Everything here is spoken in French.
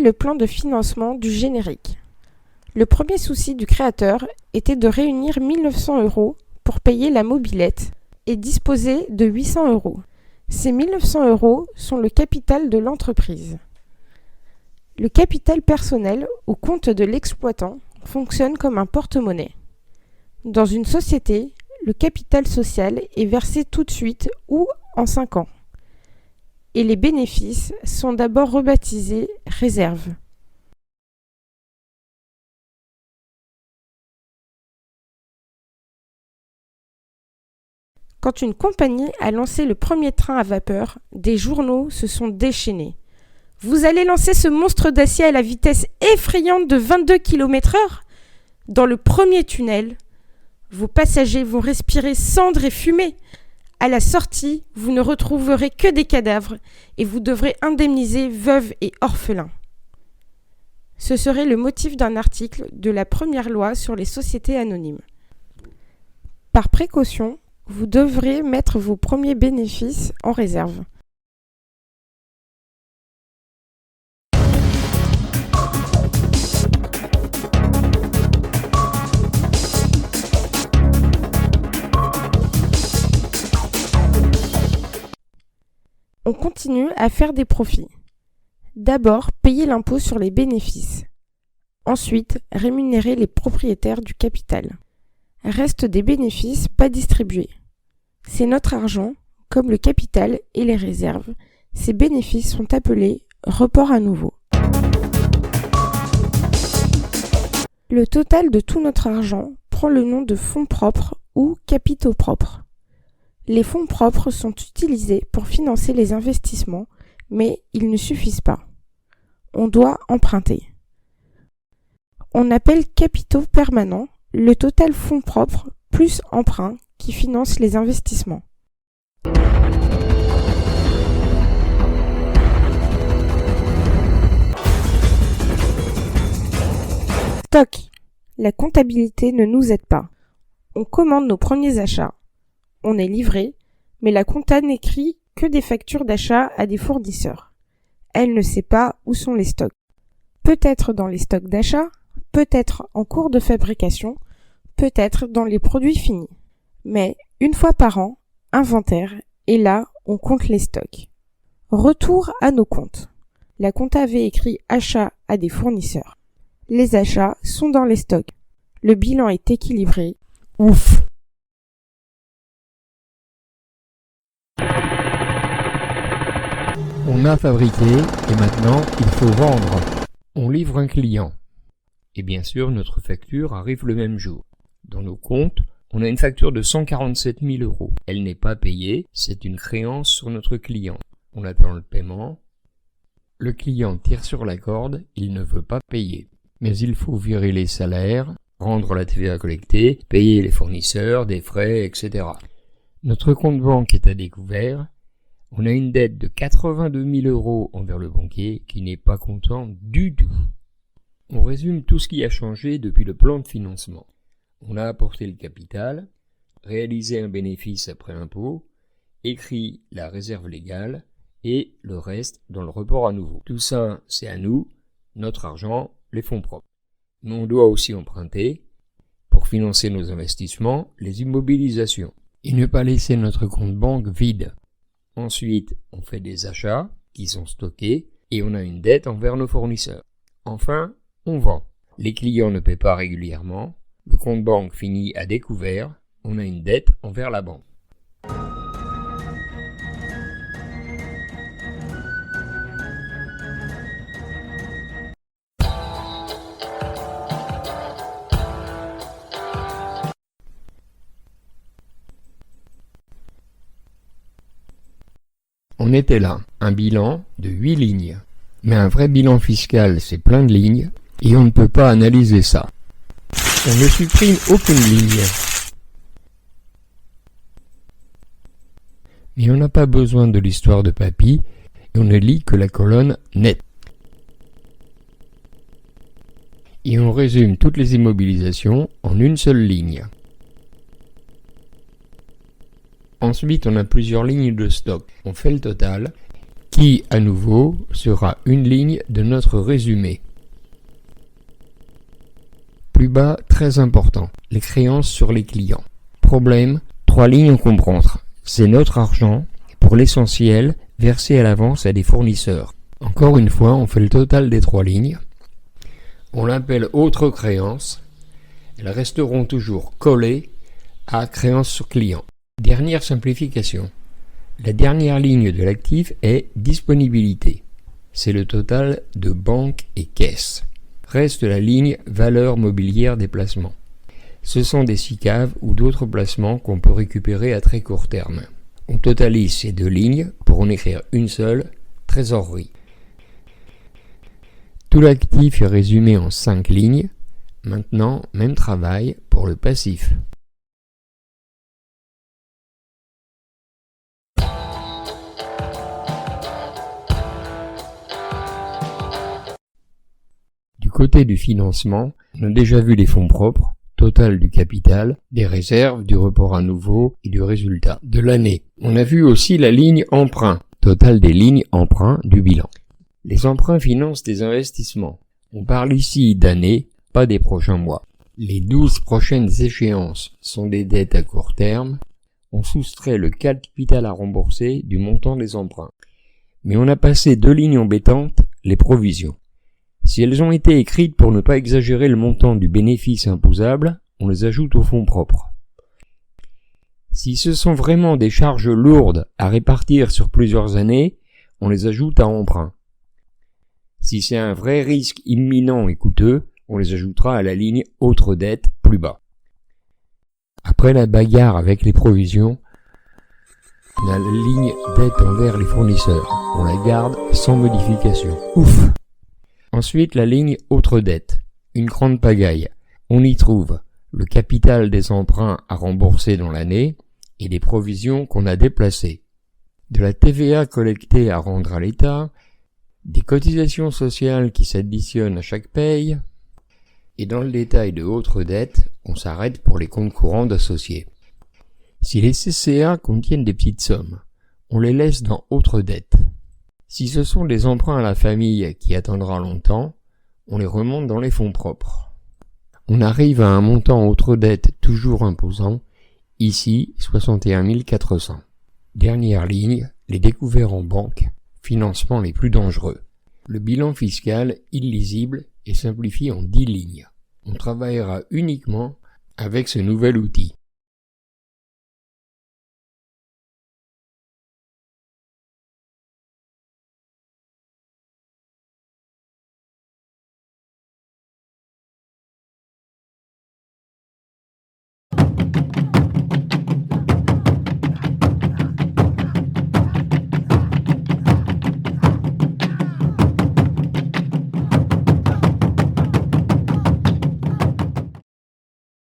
le plan de financement du générique. Le premier souci du créateur était de réunir 1 900 € pour payer la mobilette et disposer de 800 €. Ces 1 900 € sont le capital de l'entreprise. Le capital personnel au compte de l'exploitant fonctionne comme un porte-monnaie. Dans une société, le capital social est versé tout de suite ou en 5 ans. Et les bénéfices sont d'abord rebaptisés réserves. Quand une compagnie a lancé le premier train à vapeur, des journaux se sont déchaînés. Vous allez lancer ce monstre d'acier à la vitesse effrayante de 22 km/h ? Dans le premier tunnel, vos passagers vont respirer cendres et fumée. À la sortie, vous ne retrouverez que des cadavres et vous devrez indemniser veuves et orphelins. Ce serait le motif d'un article de la première loi sur les sociétés anonymes. Par précaution, vous devrez mettre vos premiers bénéfices en réserve. On continue à faire des profits. D'abord, payer l'impôt sur les bénéfices. Ensuite, rémunérer les propriétaires du capital. Restent des bénéfices pas distribués. C'est notre argent, comme le capital et les réserves. Ces bénéfices sont appelés report à nouveau. Le total de tout notre argent prend le nom de fonds propres ou capitaux propres. Les fonds propres sont utilisés pour financer les investissements, mais ils ne suffisent pas. On doit emprunter. On appelle capitaux permanents le total fonds propres plus emprunt qui finance les investissements. Stock. La comptabilité ne nous aide pas. On commande nos premiers achats. On est livré, mais la compta n'écrit que des factures d'achat à des fournisseurs. Elle ne sait pas où sont les stocks. Peut-être dans les stocks d'achat, peut-être en cours de fabrication, peut-être dans les produits finis. Mais une fois par an, inventaire, et là, on compte les stocks. Retour à nos comptes. La compta avait écrit achat à des fournisseurs. Les achats sont dans les stocks. Le bilan est équilibré. Ouf! On a fabriqué et maintenant il faut vendre. On livre un client. Et bien sûr, notre facture arrive le même jour. Dans nos comptes, on a une facture de 147 000 €. Elle n'est pas payée, c'est une créance sur notre client. On attend le paiement. Le client tire sur la corde, il ne veut pas payer. Mais il faut virer les salaires, rendre la TVA collectée, payer les fournisseurs, des frais, etc. Notre compte banque est à découvert. On a une dette de 82 000 € envers le banquier qui n'est pas content du tout. On résume tout ce qui a changé depuis le plan de financement. On a apporté le capital, réalisé un bénéfice après impôt, écrit la réserve légale et le reste dans le report à nouveau. Tout ça, c'est à nous, notre argent, les fonds propres. Mais on doit aussi emprunter pour financer nos investissements, les immobilisations et ne pas laisser notre compte banque vide. Ensuite, on fait des achats qui sont stockés et on a une dette envers nos fournisseurs. Enfin, on vend. Les clients ne paient pas régulièrement. Le compte banque finit à découvert. On a une dette envers la banque. On était là, un bilan de 8 lignes. Mais un vrai bilan fiscal, c'est plein de lignes, et on ne peut pas analyser ça. On ne supprime aucune ligne. Mais on n'a pas besoin de l'histoire de papy, et on ne lit que la colonne net. Et on résume toutes les immobilisations en une seule ligne. Ensuite, on a plusieurs lignes de stock. On fait le total qui, à nouveau, sera une ligne de notre résumé. Plus bas, très important, les créances sur les clients. Problème, 3 lignes à comprendre. C'est notre argent, pour l'essentiel, versé à l'avance à des fournisseurs. Encore une fois, on fait le total des 3 lignes. On l'appelle autres créances. Elles resteront toujours collées à créances sur client. Dernière simplification. La dernière ligne de l'actif est disponibilité. C'est le total de banque et caisse. Reste la ligne valeur mobilière des placements. Ce sont des SICAV ou d'autres placements qu'on peut récupérer à très court terme. On totalise ces 2 lignes pour en écrire une seule, trésorerie. Tout l'actif est résumé en 5 lignes. Maintenant, même travail pour le passif. Du côté du financement, on a déjà vu les fonds propres, total du capital, des réserves, du report à nouveau et du résultat de l'année. On a vu aussi la ligne emprunt, total des lignes emprunts du bilan. Les emprunts financent des investissements. On parle ici d'années, pas des prochains mois. Les 12 prochaines échéances sont des dettes à court terme. On soustrait le capital à rembourser du montant des emprunts. Mais on a passé 2 lignes embêtantes, les provisions. Si elles ont été écrites pour ne pas exagérer le montant du bénéfice imposable, on les ajoute aux fonds propres. Si ce sont vraiment des charges lourdes à répartir sur plusieurs années, on les ajoute à emprunt. Si c'est un vrai risque imminent et coûteux, on les ajoutera à la ligne autres dettes plus bas. Après la bagarre avec les provisions, on a la ligne dette envers les fournisseurs. On la garde sans modification. Ouf! Ensuite, la ligne autres dettes. Une grande pagaille. On y trouve le capital des emprunts à rembourser dans l'année et les provisions qu'on a déplacées. De la TVA collectée à rendre à l'État, des cotisations sociales qui s'additionnent à chaque paye, et dans le détail de autres dettes, on s'arrête pour les comptes courants d'associés. Si les CCA contiennent des petites sommes, on les laisse dans autres dettes. Si ce sont des emprunts à la famille qui attendra longtemps, on les remonte dans les fonds propres. On arrive à un montant autres dettes toujours imposant, ici 61 400. Dernière ligne, les découverts en banque, financement les plus dangereux. Le bilan fiscal illisible est simplifié en 10 lignes. On travaillera uniquement avec ce nouvel outil.